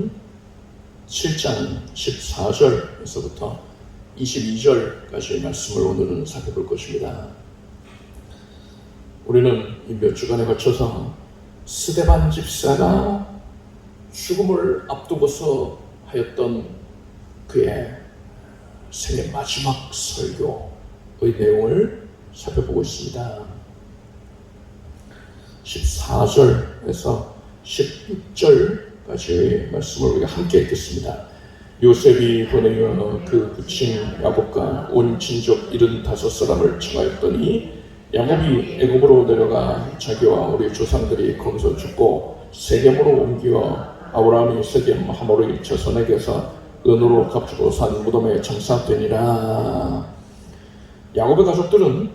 말씀은 7장 14절에서부터 22절까지의 말씀을 오늘은 살펴볼 것입니다. 우리는 이 몇 주간에 걸쳐서 스데반 집사가 죽음을 앞두고서 하였던 그의 생애 마지막 설교의 내용을 살펴보고 있습니다. 14절에서 16절까지의 말씀을 우리가 함께 읽겠습니다. 요셉이 보내어 그 부친 야곱과 온 친족 75사람을 청하였더니 야곱이 애굽으로 내려가 자기와 우리 조상들이 거기서 죽고 세겜으로 옮겨 아브라함이 세겜 하모르 자손에게서 은으로 값주고 산 무덤에 장사되니라. 야곱의 가족들은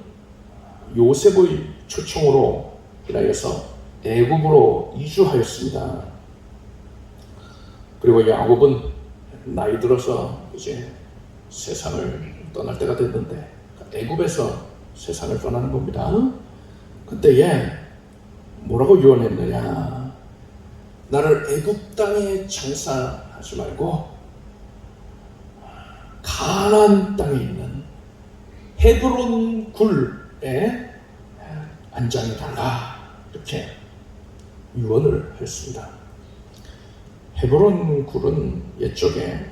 요셉의 초청으로 인하여서 애굽으로 이주하였습니다. 그리고 야곱은 나이 들어서 이제 세상을 떠날 때가 됐는데 애굽에서 세상을 떠나는 겁니다. 그때에 뭐라고 유언했느냐? 나를 애굽 땅에 장사하지 말고 가나안 땅에 있는 헤브론 굴에 안장해달라, 이렇게 유언을 했습니다. 헤브론 굴은 옛적에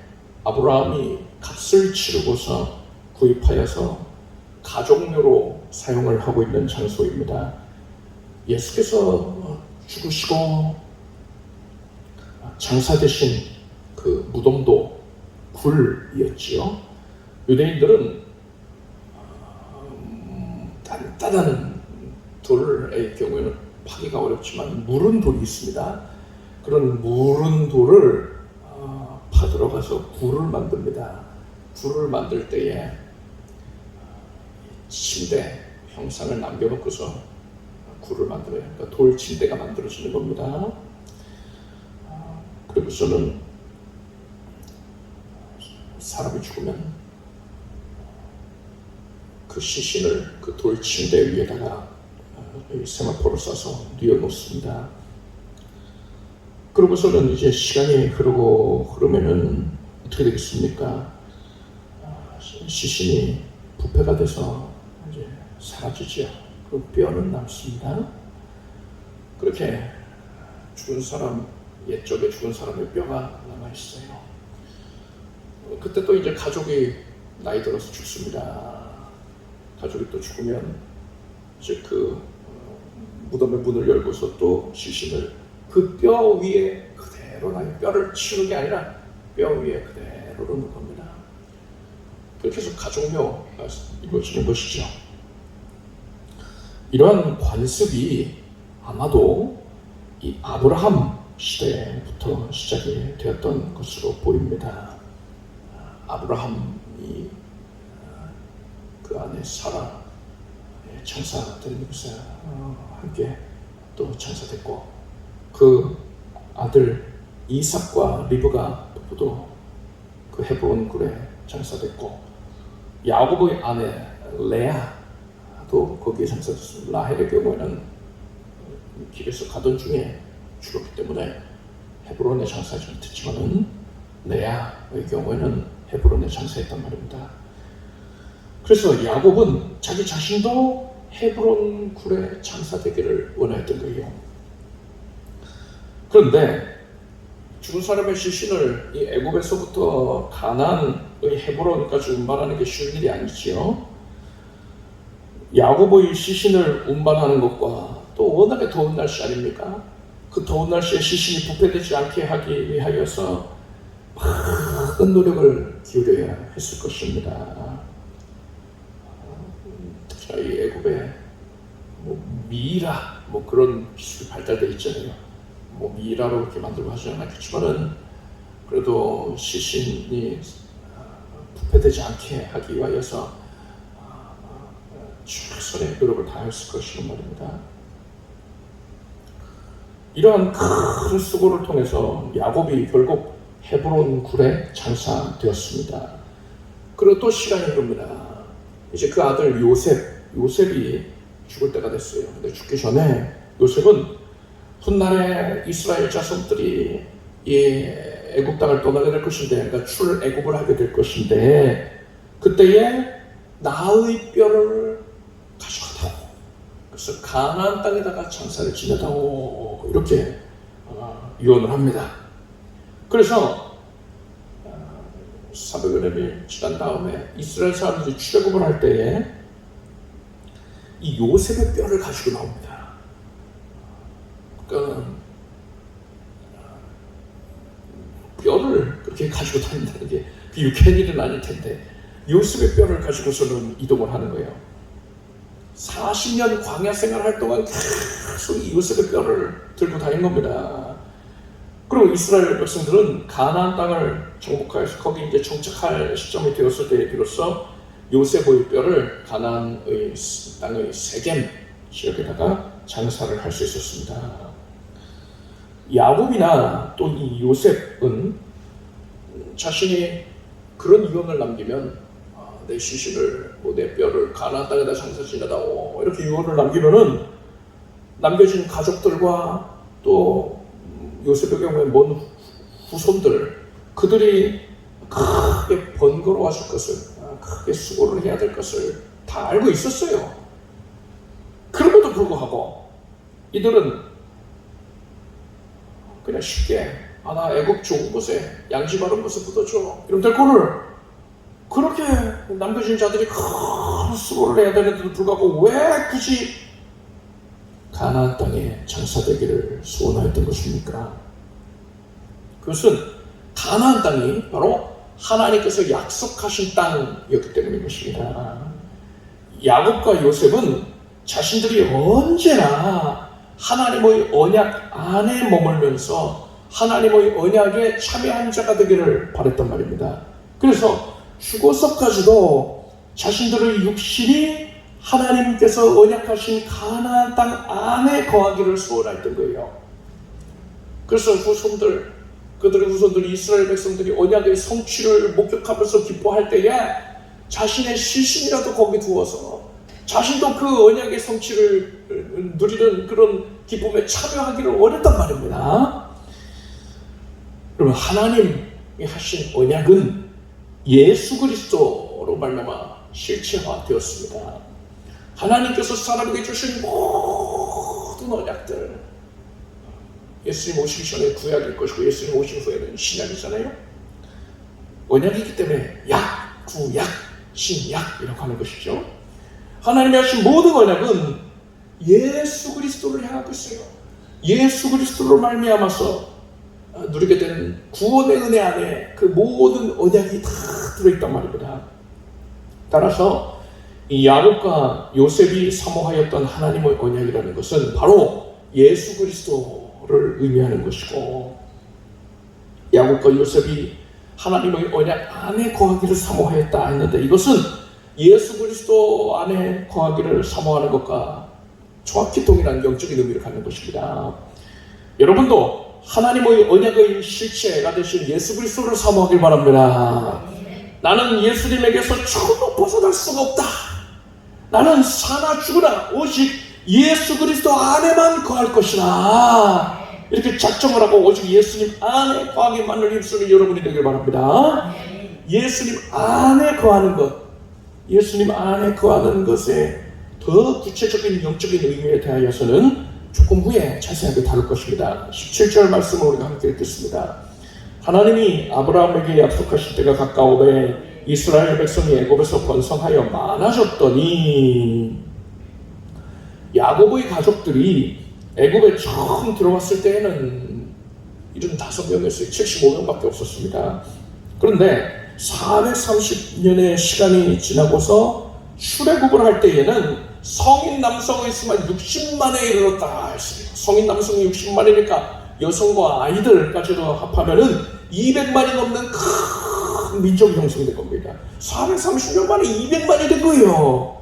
아브라함이 값을 치르고서 구입하여서 가족묘로 사용을 하고 있는 장소입니다. 예수께서 죽으시고 장사되신 그 무덤도 굴이었지요. 유대인들은 단단한 돌의 경우에는 파기가 어렵지만 무른 돌이 있습니다. 그런 무른 돌을 파들어가서 굴을 만듭니다. 굴을 만들 때에 침대 형상을 남겨놓고서 굴을 만들어요. 그러니까 돌 침대가 만들어지는 겁니다. 그리고서는 사람이 죽으면 그 시신을 그 돌 침대 위에다가 세마포를 싸서 뉘어놓습니다. 그러고서는 이제 시간이 흐르면은 어떻게 되겠습니까? 시신이 부패가 돼서 이제 사라지죠. 그 뼈는 남습니다. 그렇게 죽은 사람, 옛적에 죽은 사람의 뼈가 남아있어요. 그때 또 이제 가족이 나이 들어서 죽습니다. 가족이 또 죽으면 이제 그 무덤의 문을 열고서 또 시신을 그 뼈 위에 그대로 뼈를 치우는 게 아니라 뼈 위에 그대로 놓는 겁니다. 그렇게 해서 가족묘가 이루어지는 것이죠. 이러한 관습이 아마도 이 아브라함 시대부터 시작이 되었던 것으로 보입니다. 아브라함이 그 안에 사라 장사되는 것에 함께 또 장사됐고, 그 아들 이삭과 리브가 부부도 그 헤브론 굴에 장사됐고, 야곱의 아내 레아도 거기에 장사됐습니다. 라헬의 경우에는 길에서 가던 중에 죽었기 때문에 헤브론에 장사하지 못했지만은 레아의 경우에는 헤브론에 장사했단 말입니다. 그래서 야곱은 자기 자신도 헤브론 굴에 장사되기를 원했던 거예요. 그런데 죽은 사람의 시신을 이 애굽에서부터 가나안의 헤브론까지 운반하는 게 쉬운 일이 아니지요. 야곱의 시신을 운반하는 것과 또 워낙에 더운 날씨 아닙니까? 그 더운 날씨에 시신이 부패되지 않게 하기 위하여서 많은 노력을 기울여야 했을 것입니다. 이 애굽에 미라 그런 기술이 발달되어 있잖아요. 미라로 이렇게 만들고 하지 않았겠지만은 그래도 시신이 부패되지 않게 하기 위하여서 최선의 노력을 다했을 것이란 말입니다. 이러한 큰 수고를 통해서 야곱이 결국 헤브론 굴에 장사되었습니다. 그리고 또 시간이 흐릅니다. 이제 그 아들 요셉이 죽을 때가 됐어요. 근데 죽기 전에 요셉은 훗날에 이스라엘 자손들이 이 애굽 땅을 떠나게 될 것인데, 그러니까 출애굽을 하게 될 것인데, 그때에 나의 뼈를 가져가다오. 그래서 가나안 땅에다가 장사를 지내다오. 이렇게 유언을 합니다. 그래서 400여 년이 지난 다음에 이스라엘 사람들이 출애굽을 할 때에 이 요셉의 뼈를 가지고 나옵니다. 그러니까 뼈를 그렇게 가지고 다닌다는 게 유쾌한 일은 아닐 텐데 요셉의 뼈를 가지고서는 이동을 하는 거예요. 40년 광야 생활할 동안 계속 이 요셉의 뼈를 들고 다닌 겁니다. 그리고 이스라엘 백성들은 가나안 땅을 정복하여서 거기 이제 정착할 시점이 되었을 때에 비로소 요셉의 뼈를 가나안의 땅의 세겜 지역에다가 장사를 할 수 있었습니다. 야곱이나 또 이 요셉은 자신이 그런 유언을 남기면 내 시신을 내 뼈를 가나안 땅에다 장사 지내다오 이렇게 유언을 남기면은 남겨진 가족들과 또 요셉의 경우에 먼 후손들 그들이 크게 번거로워질 것을 크게 수고를 해야 될 것을 다 알고 있었어요. 그럼에도 불구하고 이들은 그냥 쉽게 나 애굽 좋은 곳에 양지 바른 곳에 묻어줘 이러면 될 거를 그렇게 남겨진 자들이 큰 수고를 해야 되는데도 불구하고 왜 굳이 가나안 땅에 장사되기를 소원하였던 것입니까? 그것은 가나안 땅이 바로 하나님께서 약속하신 땅이었기 때문인 것입니다. 야곱과 요셉은 자신들이 언제나 하나님의 언약 안에 머물면서 하나님의 언약에 참여한 자가 되기를 바랬단 말입니다. 그래서 죽어서까지도 자신들의 육신이 하나님께서 언약하신 가나안 땅 안에 거하기를 소원했던 거예요. 그래서 그들의 후손들이 이스라엘 백성들이 언약의 성취를 목격하면서 기뻐할 때에 자신의 시신이라도 거기 두어서 자신도 그 언약의 성취를 누리는 그런 기쁨에 참여하기를 원했단 말입니다. 그러면 하나님이 하신 언약은 예수 그리스도로 말미암아 실체화되었습니다. 하나님께서 사람에게 주신 모든 언약들 예수님 오시기 전에 구약일 것이고 예수님 오신 후에는 신약이잖아요. 언약이기 때문에 약, 구약, 신약 이라고 하는 것이죠. 하나님이 하신 모든 언약은 예수 그리스도를 향하고 있어요. 예수 그리스도로 말미암아서 누리게 되는 구원의 은혜 안에 그 모든 언약이 다 들어있단 말입니다. 따라서 이 야곱과 요셉이 사모하였던 하나님의 언약이라는 것은 바로 예수 그리스도를 의미하는 것이고 야곱과 요셉이 하나님의 언약 안에 거하기를 사모하였다 했는데 이것은 예수 그리스도 안에 거하기를 사모하는 것과 정확히 동일한 영적인 의미를 갖는 것입니다. 여러분도 하나님의 언약의 실체가 되신 예수 그리스도를 사모하길 바랍니다. 나는 예수님에게서 전혀 벗어날 수가 없다. 나는 사나 죽으나 오직 예수 그리스도 안에만 거할 것이다. 이렇게 작정을 하고 오직 예수님 안에 거하기만을 힘쓰는 여러분이 되길 바랍니다. 예수님 안에 거하는 것, 예수님 안에 거하는 것에 더 구체적인 영적인 의미에 대하여서는 조금 후에 자세하게 다룰 것입니다. 17절 말씀을 우리가 함께 읽겠습니다. 하나님이 아브라함에게 약속하실 때가 가까우되 이스라엘 백성이 애굽에서 번성하여 많아졌더니 야곱의 가족들이 애굽에 처음 들어왔을 때에는 75명에서 75명밖에 없었습니다. 그런데 430년의 시간이 지나고서 출애굽을 할 때에는 성인 남성의 수만 60만에 이르렀다 했습니다. 성인 남성이 60만이니까 여성과 아이들까지도 합하면은 200만이 넘는 큰 민족이 형성된 겁니다. 430년 만에 200만이 된 거예요.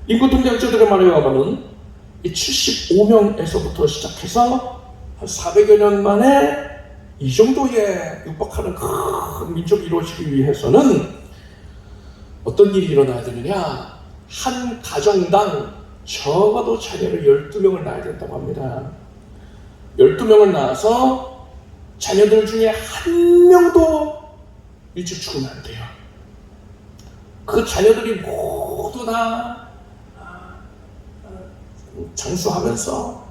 인구통계학자들의 말에 의하면은 75명에서부터 시작해서 한 400여 년 만에 이 정도에 육박하는 큰 민족이 이루어지기 위해서는 어떤 일이 일어나야 되느냐? 한 가정당 적어도 자녀를 12명을 낳아야 된다고 합니다. 12명을 낳아서 자녀들 중에 한 명도 일찍 죽으면 안 돼요. 그 자녀들이 모두 다 장수하면서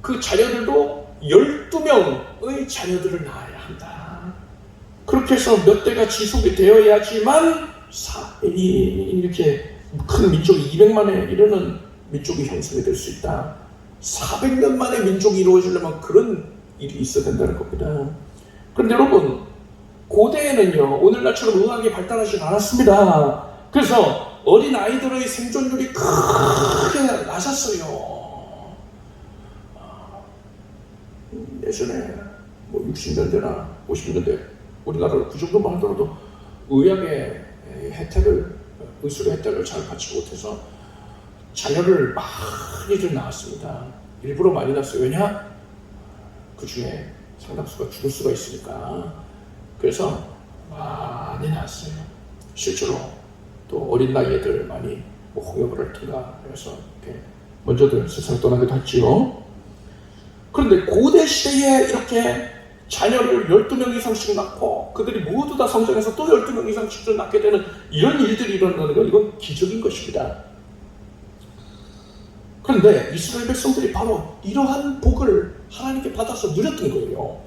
그 자녀들도 12명의 자녀들을 낳아야 한다. 그렇게 해서 몇 대가 지속이 되어야지만 이렇게 큰 민족이 200만에 이르는 민족이 형성이 될 수 있다. 400년 만에 민족이 이루어지려면 그런 일이 있어야 된다는 겁니다. 그런데 여러분, 고대에는요, 오늘날처럼 의학이 발달하지 않았습니다. 그래서 어린 아이들의 생존율이 크게 낮았어요. 예전에 60년대나 50년대 우리나라로 그 정도만 하더라도 의학의 혜택을, 의술의 혜택을 잘 받지 못해서 자녀를 많이들 낳았습니다. 일부러 많이 낳았어요. 왜냐? 그 중에 상당수가 죽을 수가 있으니까. 그래서 많이 낳았어요. 실제로 또 어린 나이에들 많이 홍역을 앓든가 해서 이렇게 먼저들 세상을 떠나기도 했지요. 그런데 고대 시대에 이렇게 자녀를 12명 이상씩 낳고 그들이 모두 다 성장해서 또 12명 이상씩 낳게 되는 이런 일들이 일어나는 건 이건 기적인 것입니다. 그런데 이스라엘 백성들이 바로 이러한 복을 하나님께 받아서 누렸던 거예요.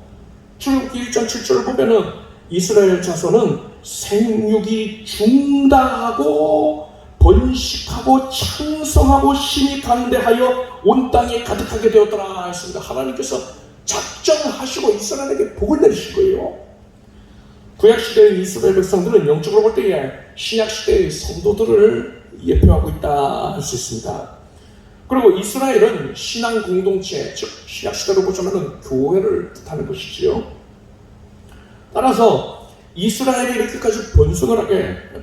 출애굽기 1장 7절을 보면은 이스라엘 자손은 생육이 중다하고 번식하고 창성하고 심히 강대하여 온 땅에 가득하게 되었더라 했습니다. 하나님께서 작정하시고 이스라엘에게 복을 내리신 거예요. 구약시대의 이스라엘 백성들은 영적으로 볼 때에 신약시대의 성도들을 예표하고 있다 할 수 있습니다. 그리고 이스라엘은 신앙 공동체, 즉 신약시대로 보자면 교회를 뜻하는 것이지요. 따라서 이스라엘이 이렇게까지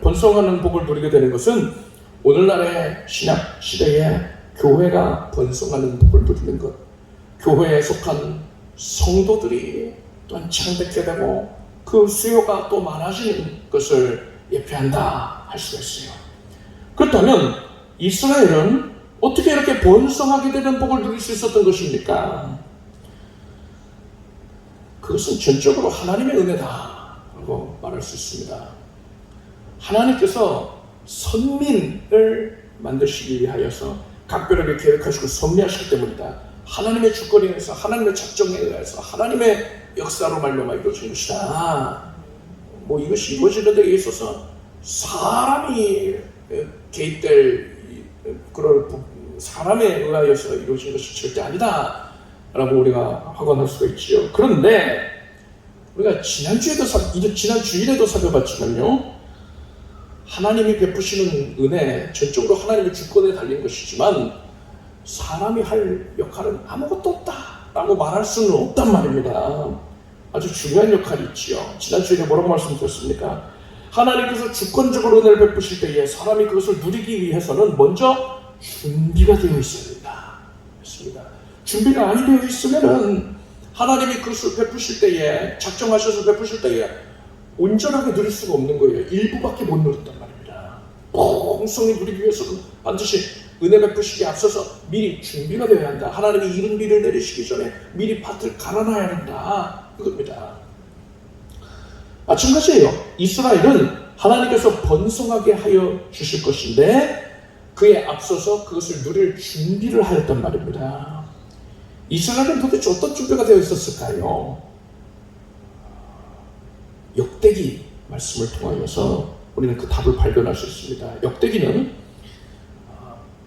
번성하는 복을 누리게 되는 것은 오늘날의 신약시대에 교회가 번성하는 복을 누리는 것, 교회에 속한 성도들이 또한 창대케 되고 그 수요가 또 많아지는 것을 예표한다 할 수가 있어요. 그렇다면 이스라엘은 어떻게 이렇게 번성하게 되는 복을 누릴 수 있었던 것입니까? 그것은 전적으로 하나님의 은혜다라고 말할 수 있습니다. 하나님께서 선민을 만드시기 위하여서 각별하게 계획하시고 섭리하시기 때문이다. 하나님의 주권에 의해서, 하나님의 작정에 의해서, 하나님의 역사로 말미암아 이루어진 것이다. 이것이 이루어지는 데 있어서 사람이 개입될 그런 사람에 의하여서 이루어진 것이 절대 아니다 라고 우리가 확언할 수가 있지요. 그런데 우리가 지난 주일에도 살펴봤지만요, 하나님이 베푸시는 은혜, 전적으로 하나님의 주권에 달린 것이지만 사람이 할 역할은 아무것도 없다 라고 말할 수는 없단 말입니다. 아주 중요한 역할이 있지요. 지난 주일에 뭐라고 말씀드렸습니까? 하나님께서 주권적으로 은혜를 베푸실 때에 사람이 그것을 누리기 위해서는 먼저 준비가 되어 있어야 된다 했습니다. 준비가 안 되어 있으면은 하나님이 그것을 베푸실 때에, 작정하셔서 베푸실 때에 온전하게 누릴 수가 없는 거예요. 일부밖에 못 누린단 말입니다. 풍성히 누리기 위해서는 반드시 은혜 베푸시기에 앞서서 미리 준비가 되어야 한다. 하나님이 이른 비를 내리시기 전에 미리 밭을 갈아놔야 한다. 그겁니다. 마찬가지예요. 이스라엘은 하나님께서 번성하게 하여 주실 것인데 그에 앞서서 그것을 누릴 준비를 하였단 말입니다. 이스라엘은 도대체 어떤 준비가 되어 있었을까요? 역대기 말씀을 통하여서 우리는 그 답을 발견할 수 있습니다. 역대기는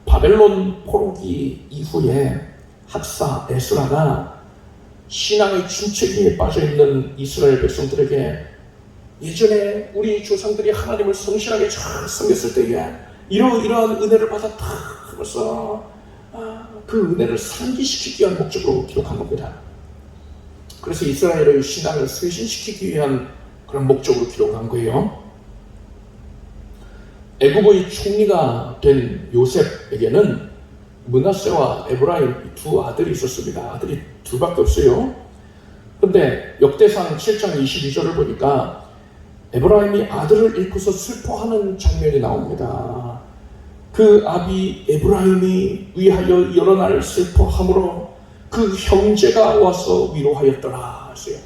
바벨론 포로기 이후에 학사 에스라가 신앙의 침체기에 빠져있는 이스라엘 백성들에게 예전에 우리 조상들이 하나님을 성실하게 잘 섬겼을 때에 이러한 은혜를 받았다 하면서 그 은혜를 상기시키기 위한 목적으로 기록한 겁니다. 그래서 이스라엘의 신앙을 쇄신시키기 위한 그런 목적으로 기록한 거예요. 애굽의 총리가 된 요셉에게는 므낫세와 에브라임 두 아들이 있었습니다. 아들이 둘밖에 없어요. 그런데 역대상 7장 22절을 보니까 에브라임이 아들을 잃고서 슬퍼하는 장면이 나옵니다. 그 아비 에브라임이 위하여 여러 날 슬퍼함으로 그 형제가 와서 위로하였더라 했어요.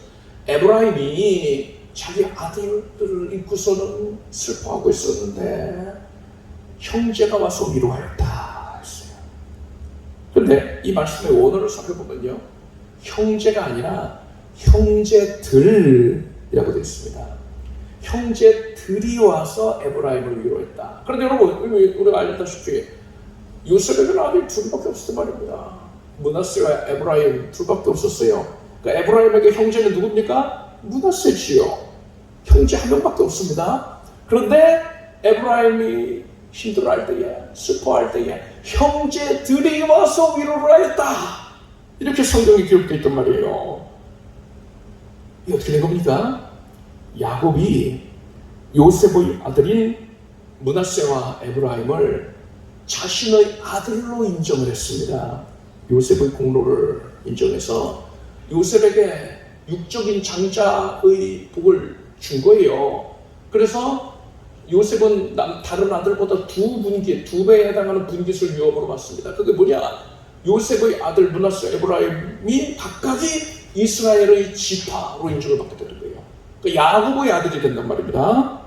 에브라임이 자기 아들들을 잊고서는 슬퍼하고 있었는데 형제가 와서 위로하였다 했어요. 그런데 이 말씀의 원어를 살펴보면요, 형제가 아니라 형제들이라고 되어 있습니다. 형제들이 와서 에브라임을 위로했다. 그런데 여러분, 우리가 알다시피 요셉에게는 아들 둘밖에 없었단 말입니다. 므낫세와 에브라임 둘밖에 없었어요. 그러니까 에브라임에게 형제는 누굽니까? 므낫세지요. 형제 한 명밖에 없습니다. 그런데 에브라임이 힘들어할 때에, 슬퍼할 때에 형제들이 와서 위로를 하였다, 이렇게 성경에 기록되어 있단 말이에요. 이게 어떻게 된 겁니까? 야곱이 요셉의 아들인 므낫세와 에브라임을 자신의 아들로 인정을 했습니다. 요셉의 공로를 인정해서 요셉에게 육적인 장자의 복을 준 거예요. 그래서 요셉은 다른 아들보다 두 배에 해당하는 분깃을 유업으로 받습니다. 그게 뭐냐? 요셉의 아들 므낫세, 에브라임이 각각이 이스라엘의 지파로 인정을 받게 되는 거예요. 그러니까 야곱의 아들이 된단 말입니다.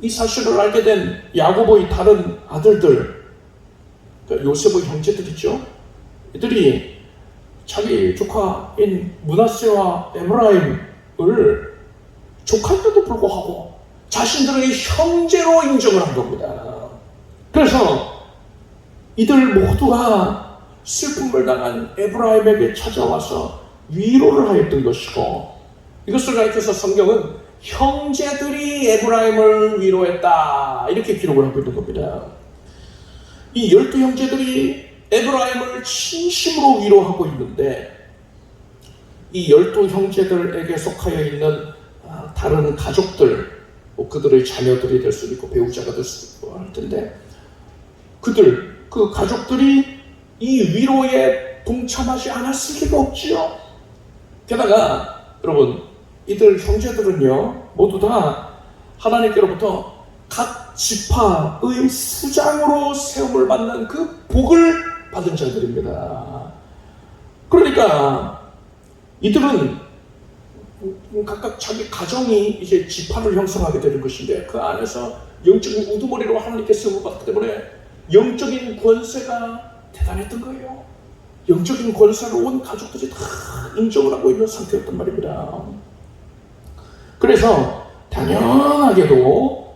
이 사실을 알게 된 야곱의 다른 아들들, 그러니까 요셉의 형제들이죠. 이들이 자기 조카인 므낫세와 에브라임을 조카인데도 불구하고 자신들의 형제로 인정을 한 겁니다. 그래서 이들 모두가 슬픔을 당한 에브라임에게 찾아와서 위로를 하였던 것이고, 이것을 가리켜서 성경은 형제들이 에브라임을 위로했다, 이렇게 기록을 하고 있는 겁니다. 이 12형제들이 에브라임을 진심으로 위로하고 있는데, 이 12형제들에게 속하여 있는 다른 가족들, 그들의 자녀들이 될 수도 있고 배우자가 될 수도 있고 할 텐데, 그 가족들이 이 위로에 동참하지 않았을 리가 없지요. 게다가 여러분, 이들 형제들은요, 모두 다 하나님께로부터 각 지파의 수장으로 세움을 받는 그 복을 받은 자들입니다. 그러니까 이들은 각각 자기 가정이 이제 지파를 형성하게 되는 것인데, 그 안에서 영적인 우두머리로 하나님께 세움을 받기 때문에 영적인 권세가 대단했던 거예요. 영적인 권세로 온 가족들이 다 인정을 하고 있는 상태였단 말입니다. 그래서 당연하게도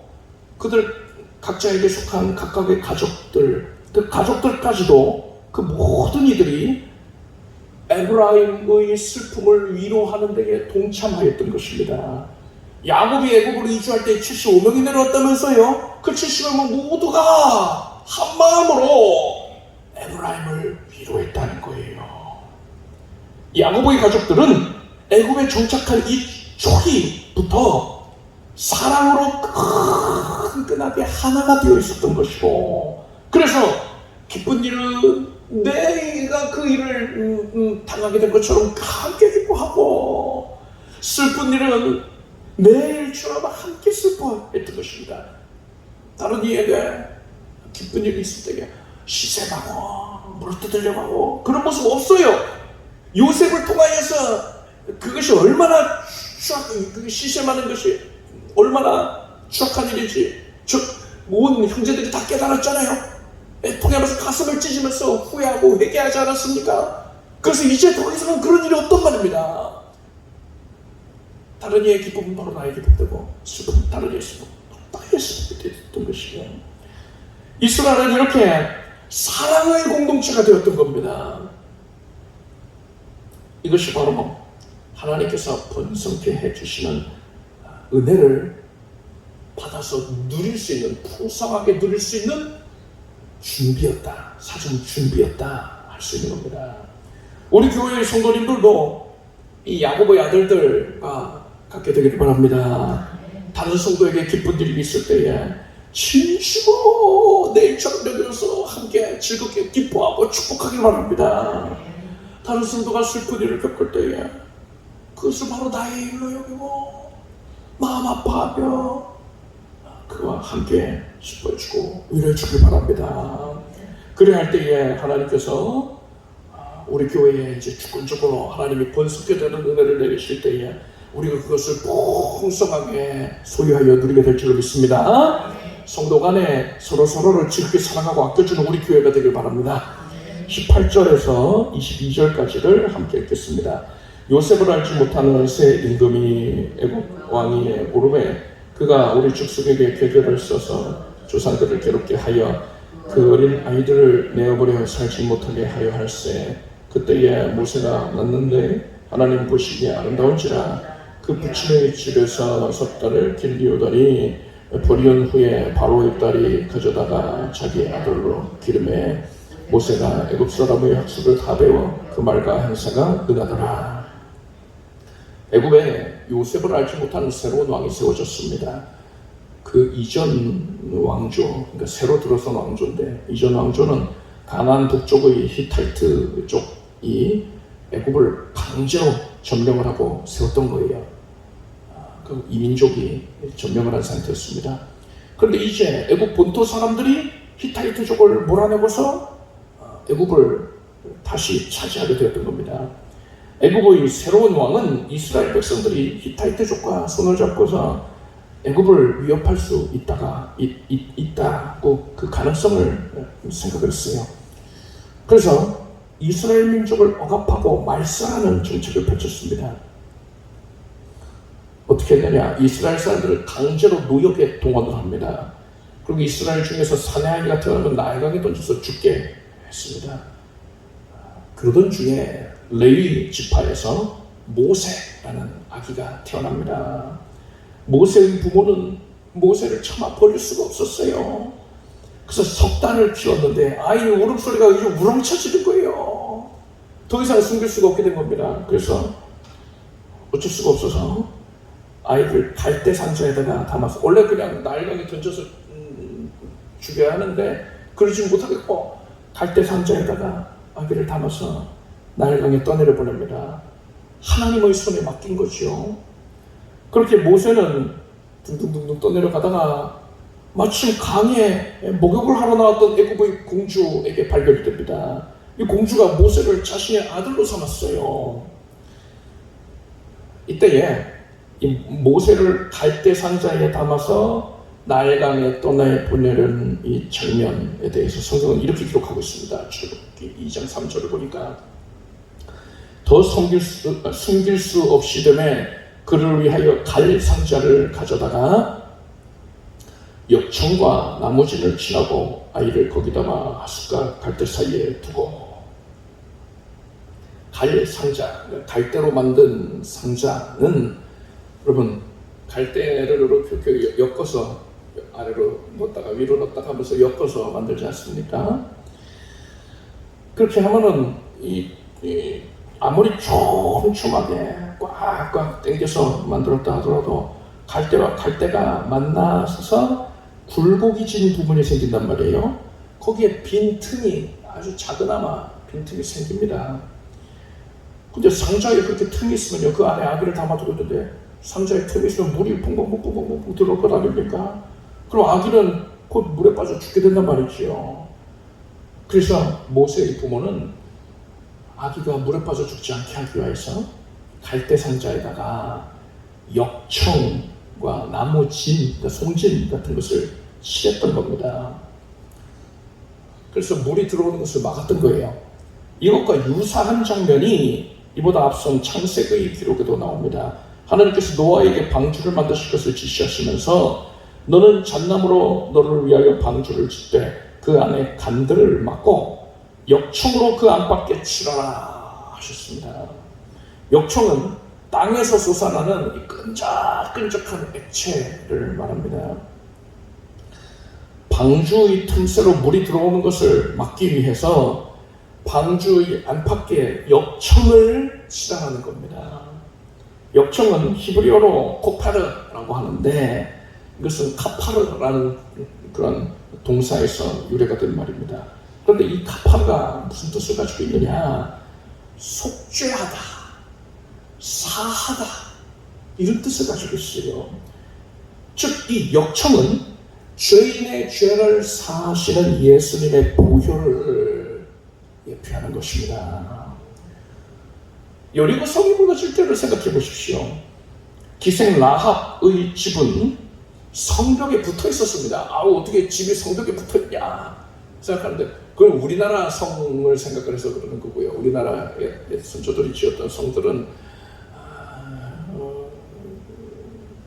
그들 각자에게 속한 각각의 가족들, 그 가족들까지도 그 모든 이들이 에브라임의 슬픔을 위로하는 데에 동참하였던 것입니다. 야곱이 애굽으로 이주할 때 75명이 내려왔다면서요? 그 75명 모두가 한 마음으로 에브라임을 위로했다는 거예요. 야곱의 가족들은 애굽에 정착한 이 초기부터 사랑으로 끈끈하게 하나가 되어 있었던 것이고, 그래서 기쁜 일은 내가 그 일을 당하게 된 것처럼 함께 기뻐하고, 슬픈 일은 내 일처럼 함께 슬퍼했던 것입니다. 다른 이에게 기쁜 일이 있을 때에 시샘하고 물어뜯으려고 하고 그런 모습 없어요. 요셉을 통하여서 그것이 얼마나 시샘하는 것이 얼마나 추악한 일인지 온 형제들이 다 깨달았잖아요. 통하면서 가슴을 찢으면서 후회하고 회개하지 않았습니까? 그래서 이제 더 이상은 그런 일이 없단 말입니다. 다른 이의 기쁨은 바로 나의 기쁨되고, 슬픔은 다른 이의 슬픔은 나의 슬픔이 되었던 것이에요. 이스라엘은 이렇게 사랑의 공동체가 되었던 겁니다. 이것이 바로 하나님께서 번성케 해주시는 은혜를 받아서 누릴 수 있는, 풍성하게 누릴 수 있는 준비였다, 사전 준비였다 할 수 있는 겁니다. 우리 교회의 성도님들도 이 야곱의 아들들과 갖게 되기를 바랍니다. 다른 성도에게 기쁜 일이 있을 때에 진심으로 내일처럼 여겨서 함께 즐겁게 기뻐하고 축복하길 바랍니다. 다른 성도가 슬픈 일을 겪을 때에 그것을 바로 나의 일로 여기고 마음 아파하며 그와 함께 기뻐해주고 위로해주길 바랍니다. 그래야 할 때에 하나님께서 우리 교회에 이제 주권적으로 하나님이 번성케 되는 은혜를 내리실 때에 우리가 그것을 풍성하게 소유하여 누리게 될 줄로 믿습니다. 성도 간에 서로서로를 지극히 사랑하고 아껴주는 우리 교회가 되길 바랍니다. 18절에서 22절까지를 함께 읽겠습니다. 요셉을 알지 못하는 새 임금이 애국 왕위에 오르매 그가 우리 족속에게 계계를 써서 조상들을 괴롭게 하여 그 어린 아이들을 내어버려 살지 못하게 하여 할세. 그때에 모세가 났는데 하나님 보시기에 아름다운지라 그 부친의 집에서 섭달을 길리오더니 버리온 후에 바로의 딸이 가져다가 자기 아들로 기름에 모세가 애굽 사람의 학술을 다 배워 그 말과 행사가 능하더라. 애굽에 요셉을 알지 못하는 새로운 왕이 세워졌습니다. 그 이전 왕조, 그러니까 새로 들어선 왕조인데 이전 왕조는 가나안 북쪽의 히타이트 쪽이 애굽을 강제로 점령을 하고 세웠던 거예요. 그 이민족이 점령을 한 상태였습니다. 그런데 이제 애굽 본토 사람들이 히타이트족을 몰아내고서 애굽을 다시 차지하게 되었던 겁니다. 애굽의 새로운 왕은 이스라엘 백성들이 히타이트족과 손을 잡고서 애굽을 위협할 수 있다고 그 가능성을 생각을 했어요. 그래서 이스라엘 민족을 억압하고 말살하는 정책을 펼쳤습니다. 어떻게 했느냐? 이스라엘 사람들을 강제로 노역에 동원을 합니다. 그리고 이스라엘 중에서 사내 아이가 태어나면 나일강에 던져서 죽게 했습니다. 그러던 중에 레위 지파에서 모세라는 아기가 태어납니다. 모세의 부모는 모세를 차마 버릴 수가 없었어요. 그래서 석 달을 키웠는데 아이의 울음소리가 이제 우렁차지는 거예요. 더 이상 숨길 수가 없게 된 겁니다. 그래서 어쩔 수가 없어서 아이를 갈대 상자에다가 담아서, 원래 그냥 나일강에 던져서 죽여야 하는데 그러지 못하겠고 갈대 상자에다가 아기를 담아서 나일강에 떠내려 보냅니다. 하나님의 손에 맡긴 거죠. 그렇게 모세는 둥둥둥둥 떠내려가다가 마침 강에 목욕을 하러 나왔던 애굽의 공주에게 발견이 됩니다. 이 공주가 모세를 자신의 아들로 삼았어요. 이때에 이 모세를 갈대 상자에 담아서 나일강에 떠내보내는 이 장면에 대해서 성경은 이렇게 기록하고 있습니다. 출애굽기 2장 3절을 보니까 더 숨길 수 없이 되매 그를 위하여 갈 상자를 가져다가 역청과 나무진을 칠하고 아이를 거기다가 하숫과 갈대 사이에 두고, 갈 상자, 갈대로 만든 상자는 여러분 갈대를 이렇게 엮어서 아래로 넣었다가 위로 넣었다가 하면서 엮어서 만들지 않습니까? 그렇게 하면은 아무리 촘촘하게 꽉꽉 당겨서 만들었다 하더라도 갈대와 갈대가 만나서 굴곡이 부분이 생긴단 말이에요. 거기에 빈틈이, 아주 작은아마 빈틈이 생깁니다. 근데 상자에 그렇게 틈이 있으면요, 그 안에 아기를 담아두고 있는데 상자에 틈이 있으면 물이 퐁퐁퐁퐁 들어올 것 아닙니까? 그럼 아기는 곧 물에 빠져 죽게 된단 말이지요. 그래서 모세의 부모는 아기가 물에 빠져 죽지 않게 하기 위해서 갈대 상자에다가 역청과 나무진, 그러니까 송진 같은 것을 칠했던 겁니다. 그래서 물이 들어오는 것을 막았던 거예요. 이것과 유사한 장면이 이보다 앞선 창세기의 기록에도 나옵니다. 하나님께서 노아에게 방주를 만드실 것을 지시하시면서 너는 잣나무로 너를 위하여 방주를 짓되 그 안에 간들을 막고 역청으로 그 안팎에 칠하라 하셨습니다. 역청은 땅에서 솟아나는 이 끈적끈적한 액체를 말합니다. 방주의 틈새로 물이 들어오는 것을 막기 위해서 방주의 안팎에 역청을 칠하는 겁니다. 역청은 히브리어로 코파르라고 하는데 이것은 카파르라는 그런 동사에서 유래가 된 말입니다. 그런데 이 카파르가 무슨 뜻을 가지고 있느냐? 속죄하다, 사하다, 이런 뜻을 가지고 있어요. 즉 이 역청은 죄인의 죄를 사하시는 예수님의 보혈을 예표하는 것입니다. 여리고 성이 무너질 때를 생각해 보십시오. 기생 라합의 집은 성벽에 붙어 있었습니다. 어떻게 집이 성벽에 붙어 있냐 생각하는데, 그건 우리나라 성을 생각을 해서 그러는 거고요. 우리나라의 선조들이 지었던 성들은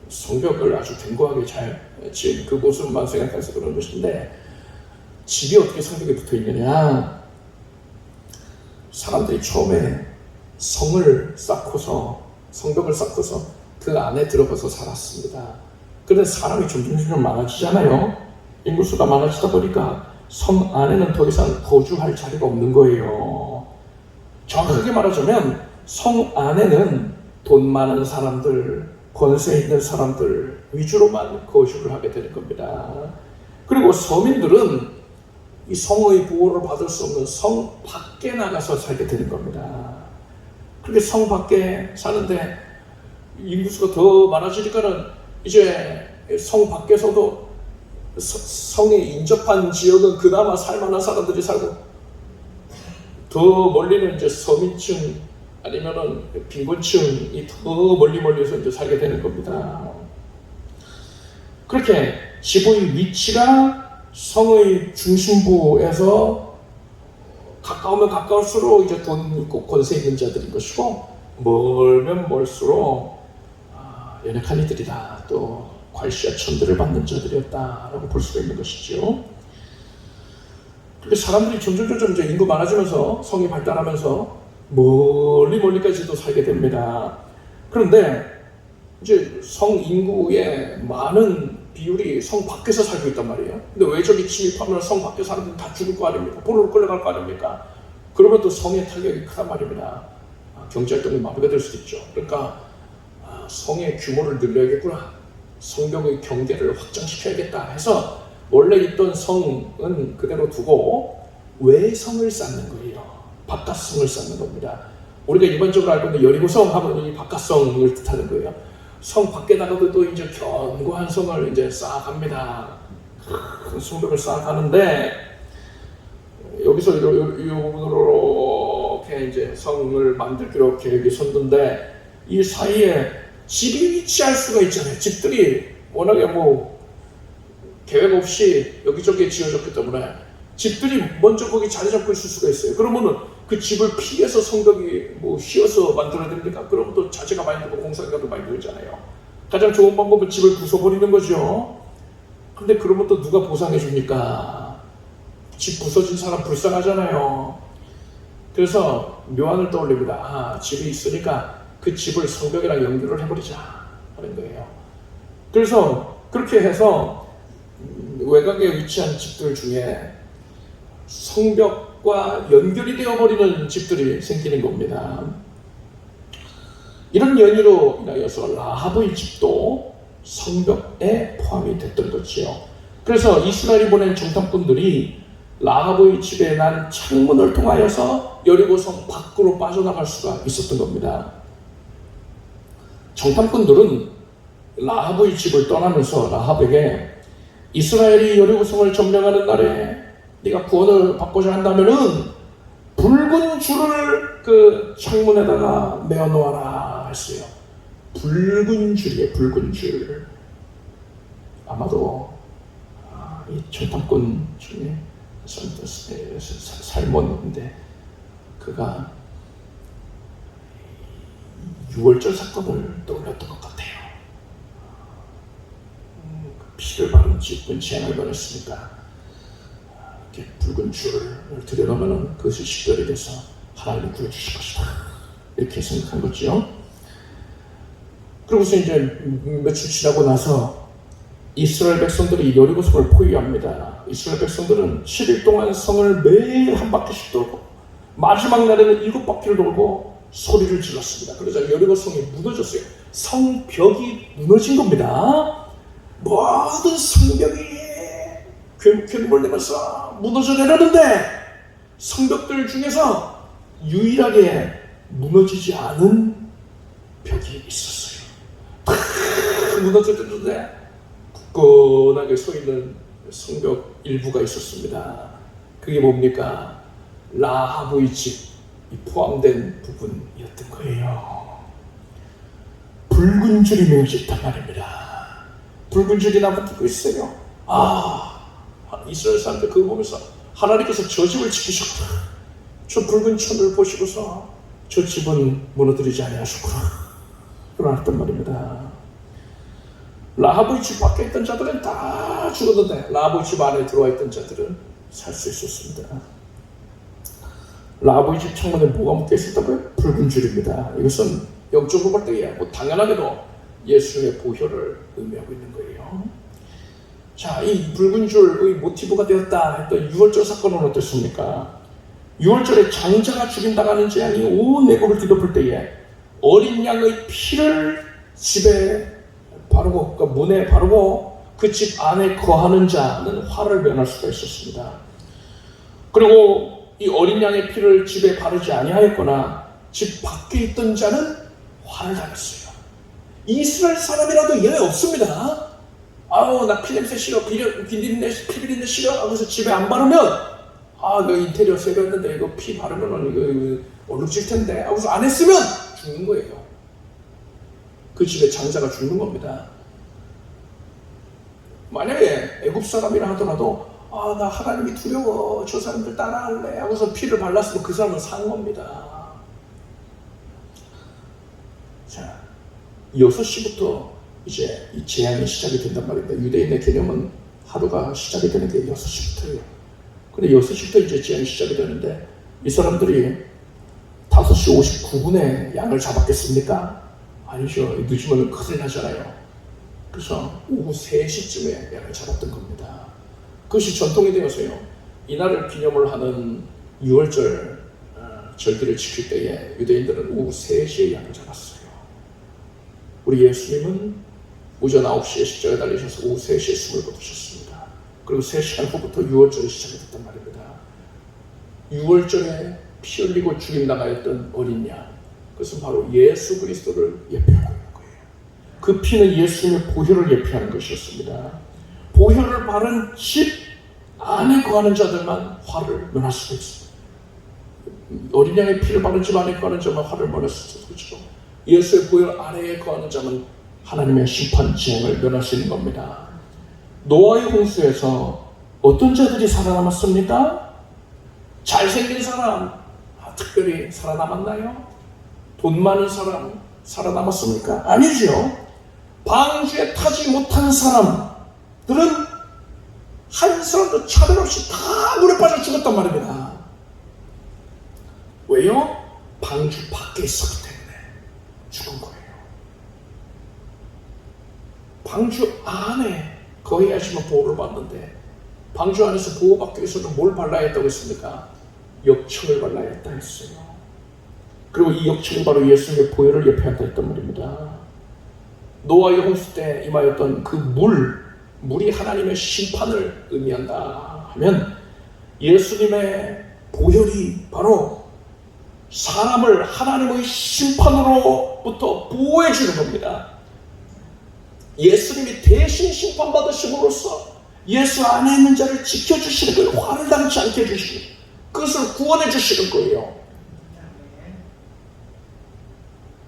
성벽을 아주 견고하게 잘 지은 그곳만 생각해서 그런 것인데, 집이 어떻게 성벽에 붙어 있느냐? 사람들이 처음에 성벽을 쌓고서 그 안에 들어가서 살았습니다. 그런데 사람이 점점 많아지잖아요. 인구수가 많아지다 보니까 성 안에는 더 이상 거주할 자리가 없는 거예요. 정확하게 말하자면 성 안에는 돈 많은 사람들, 권세 있는 사람들 위주로만 거주를 하게 되는 겁니다. 그리고 서민들은 이 성의 보호를 받을 수 없는 성 밖에 나가서 살게 되는 겁니다. 그렇게 성 밖에 사는데 인구수가 더 많아지니까는 이제 성 밖에서도 성에 인접한 지역은 그나마 살만한 사람들이 살고, 더 멀리는 이제 서민층 아니면은 빈곤층이 더 멀리서 이제 살게 되는 겁니다. 그렇게 집의 위치가 성의 중심부에서 가까우면 가까울수록 이제 돈 있고 권세 있는 자들인 것이고, 멀면 멀수록 연약한 이들이다, 또 괄시와 천대를 받는 자들이었다라고 볼 수가 있는 것이죠. 그렇게 사람들이 점점 이제 인구 많아지면서 성이 발달하면서 멀리까지도 살게 됩니다. 그런데 이제 성 인구의 많은 비율이 성 밖에서 살고 있단 말이에요. 근데 왜 저기 침입하면 성 밖에 사람들이 다 죽을 거 아닙니까? 포로로 끌려갈 거 아닙니까? 그러면 또 성의 타격이 크단 말입니다. 경제 활동이 마비가 될 수도 있죠. 그러니까 성의 규모를 늘려야겠구나, 성벽의 경계를 확장시켜야겠다 해서 원래 있던 성은 그대로 두고 외성을 쌓는 거예요. 바깥성을 쌓는 겁니다. 우리가 일반적으로 알고 있는 여리고성 하면 이 바깥성을 뜻하는 거예요. 성 밖에 나가도 또 이제 견고한 성을 이제 쌓아갑니다. 큰 성벽을 쌓아가는데, 여기서 이렇게 이제 성을 만들기로 계획이 섰는데, 이 사이에 집이 위치할 수가 있잖아요. 집들이 워낙에 계획 없이 여기저기에 지어졌기 때문에 집들이 먼저 거기 자리 잡고 있을 수가 있어요. 그러면은 그 집을 피해서 성벽이 휘어서 만들어야 됩니까? 그러면 또 자재가 많이 들고 공사비가 많이 들잖아요. 가장 좋은 방법은 집을 부숴버리는 거죠. 근데 그러면 또 누가 보상해 줍니까? 집 부서진 사람 불쌍하잖아요. 그래서 묘안을 떠올립니다. 집이 있으니까 그 집을 성벽이랑 연결을 해버리자 하는 거예요. 그래서 그렇게 해서 외곽에 위치한 집들 중에 성벽과 연결이 되어버리는 집들이 생기는 겁니다. 이런 연유로 인하여서 라합의 집도 성벽에 포함이 됐던 거지요. 그래서 이스라엘이 보낸 정탐꾼들이 라합의 집에 난 창문을 통하여서 여리고성 밖으로 빠져나갈 수가 있었던 겁니다. 정탐꾼들은 라합의 집을 떠나면서 라합에게 이스라엘이 여리고성을 점령하는 날에 네가 구원을 받고자 한다면은 붉은 줄을 그 창문에다가 메어 놓아라 했어요. 붉은 줄이에요. 붉은 줄. 아마도 이 정탐꾼 중에 살몬인데 그가 6월절 사건을 떠올렸던 것 같아요. 피를 바른 집은 재앙을 받았으니까 이렇게 붉은 줄을 들여놓으면 그것이 식별이 돼서 하나님이 구해주실 것이다, 이렇게 생각한 거죠. 그러고서 이제 며칠 지나고 나서 이스라엘 백성들이 여리고성을 포위합니다. 이스라엘 백성들은 10일 동안 성을 매일 한 바퀴씩 돌고 마지막 날에는 7바퀴를 돌고 소리를 질렀습니다. 그러자 여리고성이 무너졌어요. 성벽이 무너진 겁니다. 모든 성벽이 괴물을 내면서 무너져 내렸는데 성벽들 중에서 유일하게 무너지지 않은 벽이 있었어요. 탁 무너졌는데 굳건하게 서 있는 성벽 일부가 있었습니다. 그게 뭡니까? 라합의 집, 포함된 부분이었던 거예요. 붉은 줄이 메어졌단 말입니다. 붉은 줄이 나부끼고 있어요. 이스라엘 사람들 그거 보면서 하나님께서 저 집을 지키셨구나. 저 붉은 천을 보시고서 저 집은 무너뜨리지 아니하셨구나. 그러났단 말입니다. 라합의 집 밖에 있던 자들은 다 죽었는데 라합의 집 안에 들어와 있던 자들은 살 수 있었습니다. 라합의 집 창문에 뭐가 묶여 있었다고요? 붉은 줄입니다. 이것은 영적으로 볼 때 당연하게도 예수님의 보혈을 의미하고 있는 거예요. 자, 이 붉은 줄의 모티브가 되었다 했던 유월절 사건은 어땠습니까? 유월절에 장자가 죽임당하는 재앙이 온 애굽을 뒤덮을 때에 어린 양의 피를 집에 바르고, 그러니까 문에 바르고 그 집 안에 거하는 자는 화를 면할 수가 있었습니다. 그리고 이 어린 양의 피를 집에 바르지 아니하였거나 집 밖에 있던 자는 화를 당했어요. 이스라엘 사람이라도 예외 없습니다. 나 피냄새 싫어, 피비린내 싫어 하고서 집에 안 바르면 그 인테리어 새로 했는데 이거 피 바르면 이거 얼룩질 텐데 하고서 안 했으면 죽는 거예요. 그 집에 장자가 죽는 겁니다. 만약에 애굽 사람이라 하더라도 나 하나님이 두려워, 저 사람들 따라할래 하고서 피를 발랐으면 그 사람은 산 겁니다. 자, 6시부터 이제 이 재앙이 시작이 된단 말입니다. 유대인의 개념은 하루가 시작이 되는 게 6시부터예요. 근데 6시부터 이제 재앙이 시작이 되는데 이 사람들이 5시 59분에 양을 잡았겠습니까? 아니죠. 늦으면 큰일 나잖아요. 그래서 오후 3시쯤에 양을 잡았던 겁니다. 그것이 전통이 되어서요. 이날을 기념을 하는 6월절 절기를 지킬 때에 유대인들은 오후 3시에 양을 잡았어요. 우리 예수님은 오전 9시에 십자가에 달리셔서 오후 3시에 숨을 거두셨습니다. 그리고 3시간 후부터 6월절이 시작이 됐단 말입니다. 6월절에 피 흘리고 죽임당하였던 어린 양, 그것은 바로 예수 그리스도를 예표하고 있는 거예요. 그 피는 예수님의 보혈을 예표하는 것이었습니다. 보혈을 바른 집 안에 거하는 자들만 화를 면할 수가 있습니다. 어린 양의 피를 바른 집 안에 거하는 자만 화를 면할 수 있어요. 그렇죠? 예수의 보혈 아래에 거하는 자는 하나님의 심판 재앙을 면할 수 있는 겁니다. 노아의 홍수에서 어떤 자들이 살아남았습니까? 잘생긴 사람 특별히 살아남았나요? 돈 많은 사람 살아남았습니까? 아니죠. 방주에 타지 못한 사람들은 한 사람도 차별 없이 다 물에 빠져 죽었단 말입니다. 왜요? 방주 밖에 있었기 때문에 죽은 거예요. 방주 안에 거해야지만 보호를 받는데 방주 안에서 보호받기 위해서는 뭘 발라야 했다고 했습니까? 역청을 발라야 했다 했어요. 그리고 이 역청이 바로 예수님의 보혈을 예표한다 했단 말입니다. 노아의 홍수 때 임하였던 그 물이 하나님의 심판을 의미한다 하면 예수님의 보혈이 바로 사람을 하나님의 심판으로부터 보호해 주는 겁니다. 예수님이 대신 심판받으심으로써 예수 안에 있는 자를 지켜주시는 거예요. 화를 당치 않게 해주시는 거예요. 그것을 구원해 주시는 거예요.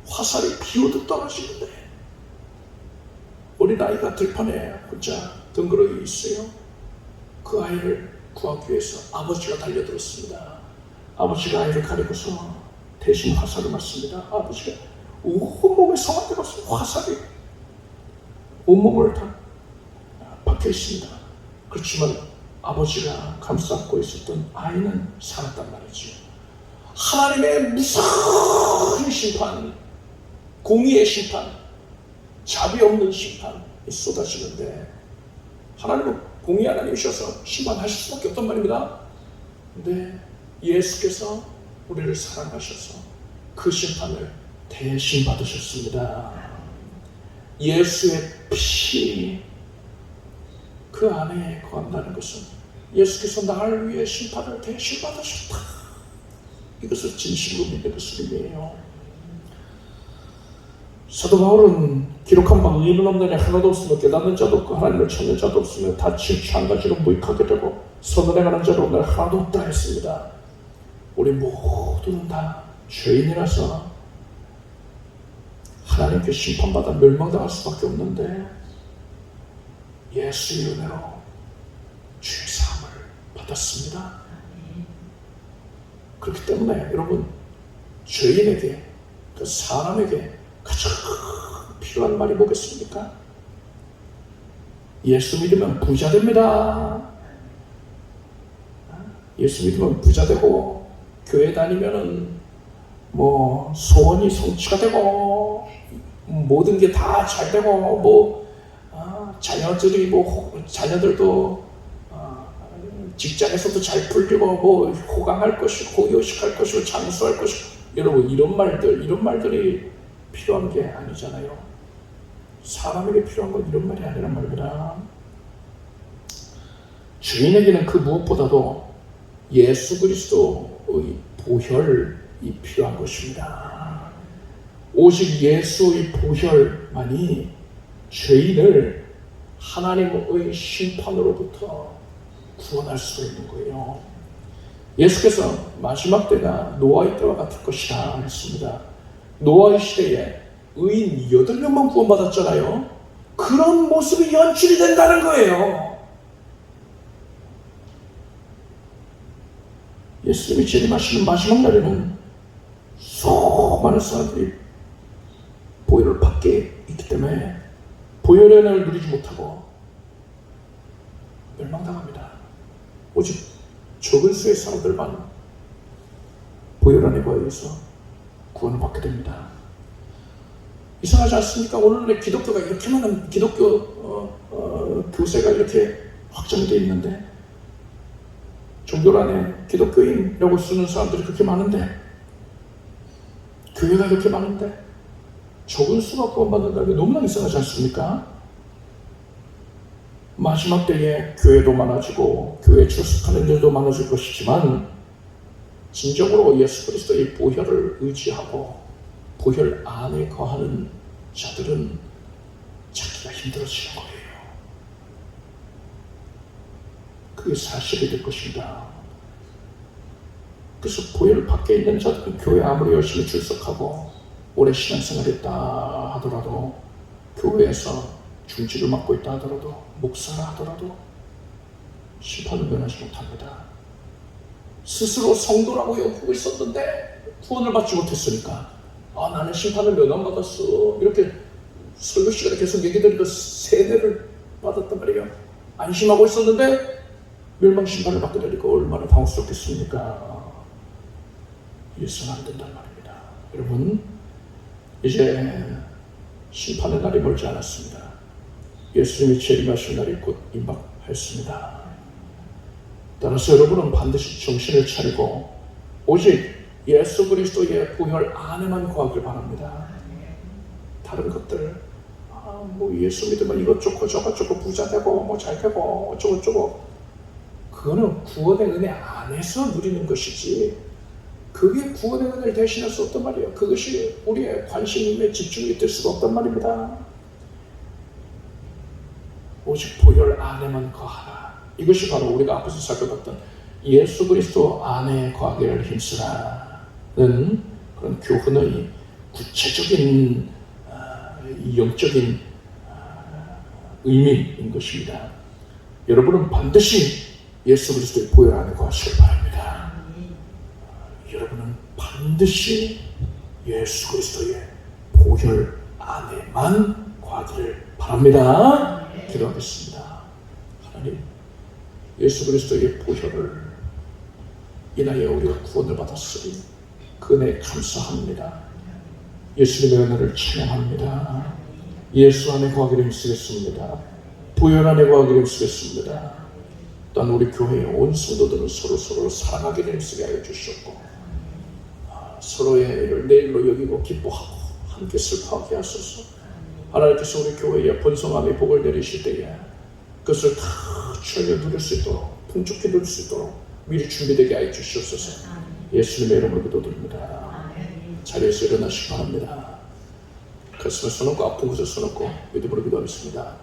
화살이 비오듯 떨어지는데 어린아이가 들판에 혼자 덩그러니 있어요. 그 아이를 구하기 위해서 아버지가 달려들었습니다. 아버지가 아이를 가리고서 대신 화살을 맞습니다. 아버지가 온몸에 성한대가 화살이 온몸을 다 박혀 있습니다. 그렇지만 아버지가 감싸고 있었던 아이는 살았단 말이죠. 하나님의 무서운 심판, 공의의 심판, 자비 없는 심판이 쏟아지는데 하나님은 공의 하나님이셔서 심판하실 수밖에 없단 말입니다. 근데 예수께서 우리를 사랑하셔서 그 심판을 대신 받으셨습니다. 예수의 피, 그 안에 거한다는 것은 예수께서 나를 위해 심판을 대신 받으셨다. 이것을 진실로 믿는 것을 의미해요. 사도 바울은 기록한 바 의인은 없느냐 하나도 없으며 깨닫는 자도 없고 하나님을 찾는 자도 없으며 다친 창가지로 무익하게 되고 선을 행하는 자도 없느냐 하나도 없다 했습니다. 우리 모두는 다 죄인이라서 하나님께 심판받아 멸망당할 수밖에 없는데 예수의 은혜로 죄사함을 받았습니다. 그렇기 때문에 여러분, 죄인에게, 그 사람에게 가장 필요한 말이 뭐겠습니까? 예수 믿으면 부자 됩니다. 예수 믿으면 부자 되고, 교회 다니면은 뭐 소원이 성취가 되고, 모든 게 다 잘 되고, 자녀들도 직장에서도 잘 풀리고, 호강할 것이고, 요식할 것이고, 장수할 것이고. 여러분, 이런 말들이 필요한 게 아니잖아요. 사람에게 필요한 건 이런 말이 아니란 말입니다. 주인에게는 그 무엇보다도 예수 그리스도의 보혈이 필요한 것입니다. 오직 예수의 보혈만이 죄인을 하나님의 심판으로부터 구원할 수 있는 거예요. 예수께서 마지막 때가 노아의 때와 같을 것이다 했습니다. 노아의 시대에 의인 8명만 구원받았잖아요. 그런 모습이 연출이 된다는 거예요. 예수님이 재림하시는 마지막 날에는 수많은 사람들이 보혈을 받게 있기 때문에 보혈의 은혜를 누리지 못하고 멸망당합니다. 오직 적은 수의 사람들만 보혈 안에 거해서 구원을 받게 됩니다. 이상하지 않습니까? 오늘날의 기독교가 이렇게 많은 기독교 교세가 이렇게 확장되어 있는데, 종교 안에 기독교인이라고 쓰는 사람들이 그렇게 많은데, 교회가 이렇게 많은데 적은 수가 구원받는다는 게 너무나 이상하지 않습니까? 마지막 때에 교회도 많아지고 교회에 출석하는 일도 많아질 것이지만, 진정으로 예수 그리스도의 보혈을 의지하고 보혈 안에 거하는 자들은 찾기가 힘들어지는 거예요. 그게 사실이 될 것입니다. 그래서 보혈 밖에 있는 자들은 교회 아무리 열심히 출석하고 오래 신앙생활했다 하더라도, 교회에서 중직을 맡고 있다 하더라도, 목사라 하더라도 심판을 면하지 못합니다. 스스로 성도라고 여기고 있었는데 구원을 받지 못했으니까 나는 심판을 면함받았어, 이렇게 설교 시간에 계속 얘기 드리고 세뇌를 받았단 말이에요. 안심하고 있었는데 멸망 심판을 받게 되니까 얼마나 당황스럽겠습니까? 이래서는 안 된단 말입니다. 여러분, 이제 심판의 날이 멀지 않았습니다. 예수님이 재림하실 날이 곧 임박했습니다. 따라서 여러분은 반드시 정신을 차리고 오직 예수 그리스도의 보혈 안에만 거하길 바랍니다. 다른 것들, 뭐 예수 믿으면 이것저것 저것저것 부자 되고 뭐 잘 되고 어쩌고저쩌고, 그거는 구원의 은혜 안에서 누리는 것이지, 그게 구원의 은혜를 대신할 수 없단 말이에요. 그것이 우리의 관심의 집중이 될 수가 없단 말입니다. 오직 보혈 안에만 거하라. 이것이 바로 우리가 앞에서 살펴봤던 예수 그리스도 안에 거하기를 힘쓰라는 그런 교훈의 구체적인 영적인 의미인 것입니다. 여러분은 반드시 예수 그리스도의 보혈 안에 거하시길 바랍니다. 여러분은 반드시 예수 그리스도의 보혈 안에만 거하기를 바랍니다. 기도하겠습니다. 하나님, 예수 그리스도의 보혈을 인하여 우리가 구원을 받았으니 그 은혜에 감사합니다. 예수님의 은혜를 찬양합니다. 예수 안에 거하기를 힘쓰겠습니다. 보혈 안에 거하기를 힘쓰겠습니다. 또한 우리 교회의 온 성도들은 서로서로 사랑하기를 힘쓰게 하여 주셨고, 서로의 일을 내일로 여기고 기뻐하고 함께 슬퍼하게 하소서. 하나님께서 우리 교회에 번성함의 복을 내리실 때에 그것을 다 취하여 누릴 수 있도록, 풍족히 누릴 수 있도록 미리 준비되게 하여 주시옵소서. 예수님의 이름으로 기도드립니다. 자리에서 일어나시기 바랍니다. 가슴에 손얹고 아픈 곳에 손얹고 믿음으로 기도하겠습니다.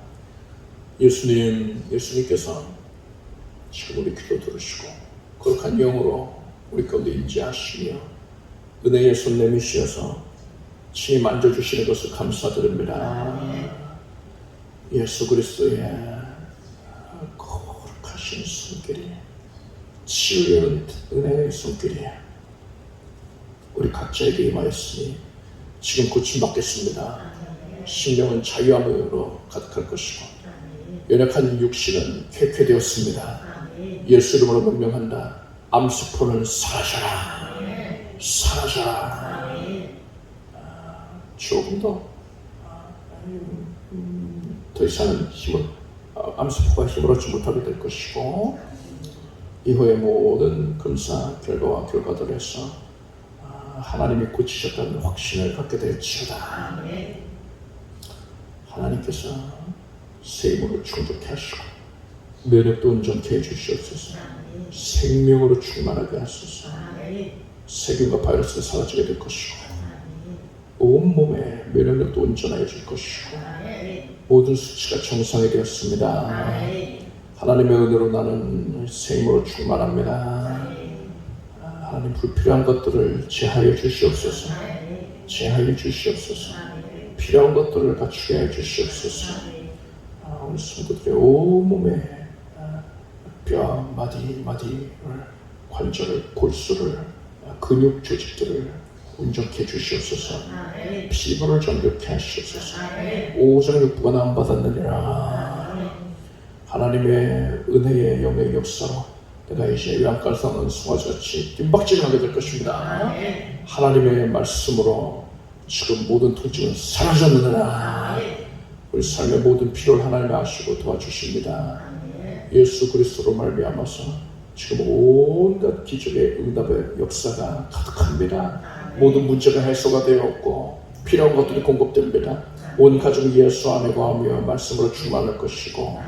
예수님께서 지금 우리 기도 들으시고 거룩한 영으로 우리 가운데 임재하시며 은혜의 손 내미시어서 친히 만져주시는 것을 감사드립니다. 예수 그리스도의 거룩하신 손길이, 치유의 은혜의 손길이 우리 각자에게 임하였으니 지금 고침받겠습니다. 심령은 자유함으로 가득할 것이고 연약한 육신은 쾌쾌되었습니다. 예수 이름으로 명령한다. 암세포는 사라져라. 사라져라. 조금 더 이상은 힘을 암세포가 힘을 얻지 못하게 될 것이고 이후의 모든 검사 결과와 결과들에서 하나님이 고치셨다는 확신을 갖게 될지어다. 하나님께서 새 힘으로 충족케 하시고 면역도 온전케 해주시옵소서. 생명으로 충만하게 하소서. 세균과 바이러스가 사라지게 될 것이고 온몸에 면역력도 온전해질 것이고 모든 수치가 정상이 되었습니다. 하나님의 은혜로 나는 새 힘으로 충만합니다. 하나님 불필요한 것들을 제하여 주시옵소서. 제하여 주시옵소서. 필요한 것들을 갖추게 해 주시옵소서. 우리 성도들의 온몸에 뼈, 마디, 관절을, 골수를, 근육 조직들을 온전케 해 주시옵소서. 피부를 정결케 하시옵소서. 오장육부가 나음받았느니라. 하나님의 은혜의 영의 역사로 내가 이제 외양간사는 송아지같이 뜀박질하게 될 것입니다. 하나님의 말씀으로 지금 모든 통증은 사라졌느니라. 우리 삶의 모든 필요를 하나님이 아시고 도와주십니다. 예수 그리스도로 말미암아서 지금 온갖 기적의 응답의 역사가 가득합니다. 모든 문제가 해소가 되었고 필요한 것들이 공급됩니다. 온 가족이 예수 안에 거하며 말씀으로 충만할 것이고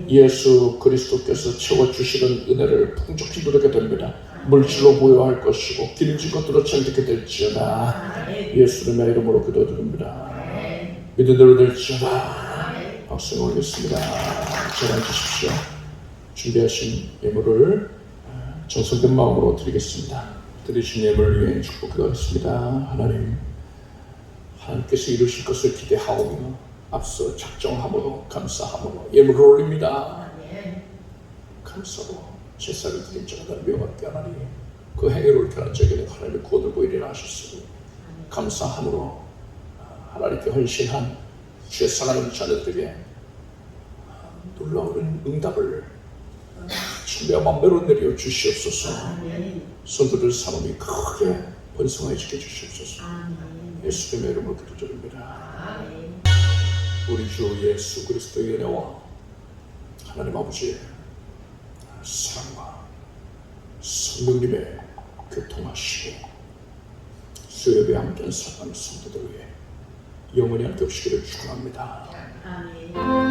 예수 그리스도께서 채워주시는 은혜를 풍족히 누리게 됩니다. 물질로 보여할 것이고 기름진 것들로 채우게 될지어다. 예수님의 이름으로 기도드립니다. 믿은 대로 될지어다. 박수 올리겠습니다. 잘 앉으십시오. 준비하신 예물을 정성된 마음으로 드리겠습니다. 드리신 예물을 위해 축복드리겠습니다. 하나님께서 이루실 것을 기대하오며 앞서 작정함으로 감사함으로 예물을 올립니다. 감사로 제사를 드린 자가 명함께 하나님 그 행위를 옳게 하는 자에게는 하나님의 구원을 보이리라 하셨으니 감사함으로 하나님께 헌신한 주의 사랑하는 자녀들에게 놀라운 응답을 주의 맘대로 내려 주시옵소서. 성도들 삶이 크게 번성해지게 주시옵소서. 예수님의 이름으로 기도드립니다. 우리 주 예수 그리스도의 은혜와 하나님 아버지의 사랑과 성령님의 교통하시고 수요일에 함께한 사랑하는 성도들 위해 영원히 함께 없시기를 축원합니다. 아멘.